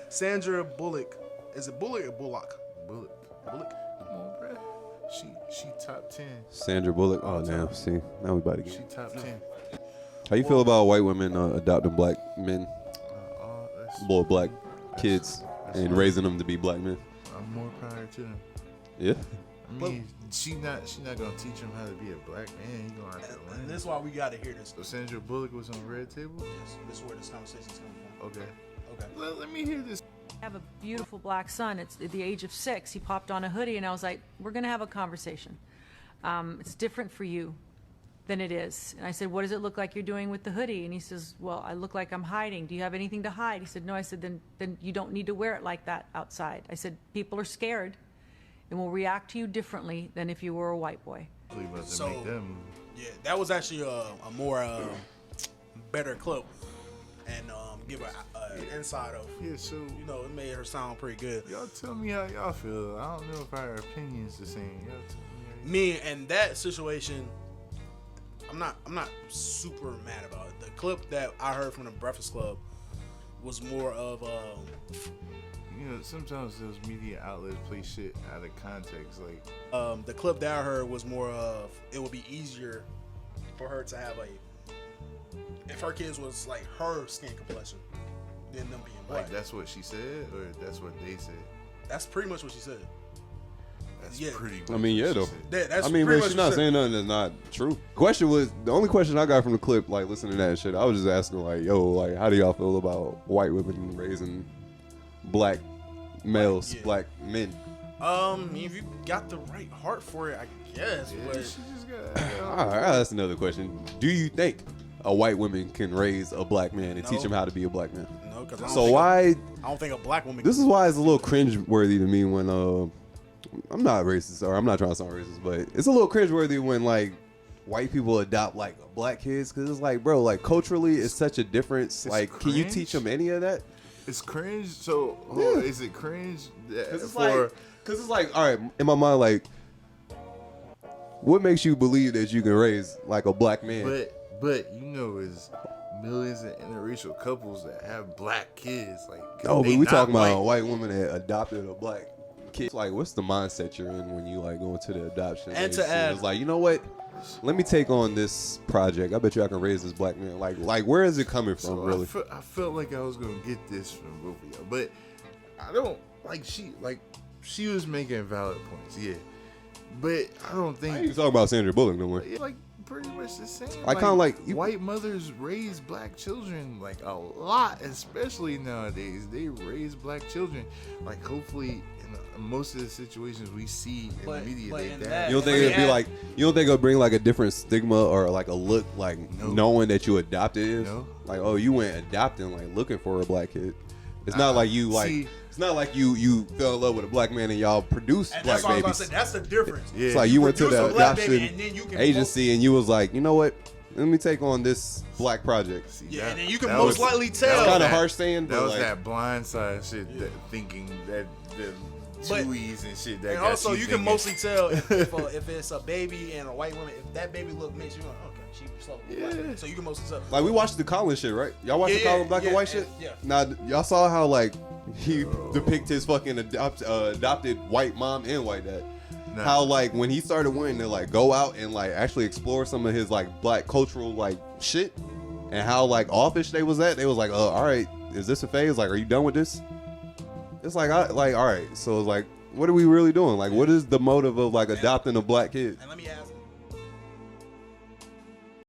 Sandra Bullock. Is it Bullock or Bullock? Bullock. Bullock. Come on, bro. She top 10. Sandra Bullock. Oh, damn. See, now we about to She get. top 10. How you feel about white women adopting black men, little black kids, and raising them to be black men? I'm more proud to them. Yeah. I mean, she not gonna teach him how to be a black man. He gonna have to learn. And this is why we got to hear this. So Sandra Bullock was on Red Table. Yes, this is where this conversation's coming from. Okay. Okay. Let me hear this. I have a beautiful black son. It's at the age of 6. He popped on a hoodie, and I was like, we're going to have a conversation. It's different for you than it is. And I said, what does it look like you're doing with the hoodie? And he says, well, I look like I'm hiding. Do you have anything to hide? He said, no. I said, then you don't need to wear it like that outside. I said, people are scared and will react to you differently than if you were a white boy. So, make them. yeah, that was actually a more better clip. And give her an inside of, So it made her sound pretty good. y'all tell me how y'all feel. I don't know if our opinions the same. Y'all tell me. Me and that situation, I'm not super mad about it. The clip that I heard from the Breakfast Club was more of Sometimes those media outlets play shit out of context. Like, the clip that I heard was more of it would be easier for her to have if her kids was like her skin complexion than them being black. like that's what she said, or that's what they said. That's pretty much what she said. That's Yeah. pretty. I mean, yeah, what she though. said. That's I mean, pretty but much she's what not she saying said. nothing that's not true. Question was, the only question I got from the clip, like listening to that shit, I was just asking, like, yo, like, how do y'all feel about white women raising black males, Yeah. black men? If you got the right heart for it, I guess. Yeah, But she just got. All right, that's another question. Do you think a white woman can raise a black man and teach him how to be a black man? no, because So why? I don't think a black woman. This is why it's a little cringe-worthy to me when I'm not racist, or I'm not trying to sound racist, but it's a little cringe-worthy when like white people adopt like black kids, because it's like, bro, like culturally, it's such a difference. It's Like, can you cringe? teach them any of that? It's cringe. So Yeah. is it cringe? Because it's For like, all right, in my mind, like, what makes you believe that you can raise like a black man? but is millions of interracial couples that have black kids. Like, No, they but we not talking about a white. white woman that adopted a black kid. Like, what's the mindset you're in when you like go into the adoption? And to agency? add- It's like, you know what? Let me take on this project. I bet you I can raise this black man. Like where is it coming from, So really? I felt like I was gonna get this from both of y'all, but I don't like she was making valid points, yeah. But I don't think I ain't talking about Sandra Bullock no more. Yeah, like pretty much the same. I kinda like- white mothers raise black children like a lot, especially nowadays. They raise black children. Like, hopefully in most of the situations we see in But- the media, but they in dad. that- You don't think Let me it'd be add- like, you don't think it'll bring like a different stigma or like a look, like No. knowing that you adopted is? No. Like, oh, you went adopting, like looking for a black kid. It's not like you like. see- It's not like you fell in love with a black man and y'all produced And black that's what I was babies. about to say. That's the difference. Yeah. It's like you went to produce the a black baby adoption and then you can agency and you was like, you know what? Let me take on this black project. See, Yeah, that- and then you can that most was- likely that tell. was It's kind that- of harsh saying, That but was like, that blindside shit, Yeah. that thinking that the But- chewies and shit. That And got also, you can thinking. mostly tell if it's a baby and a white woman. If that baby look mixed, you're like, okay, she slow. Yeah. So you can mostly tell. like we watched the Colin shit, right? Y'all watched Yeah, the Colin yeah, black and yeah, white shit? yeah. Now y'all saw how like he depict his fucking adopted white mom and white dad. Nah. How like when he started wanting to like go out and like actually explore some of his like black cultural like shit, and how like offish they was at. They was like, all right, is this a phase? Like, are you done with this? It's like, all right. So it's like, what are we really doing? Like, what is the motive of like adopting a black kid? And let me ask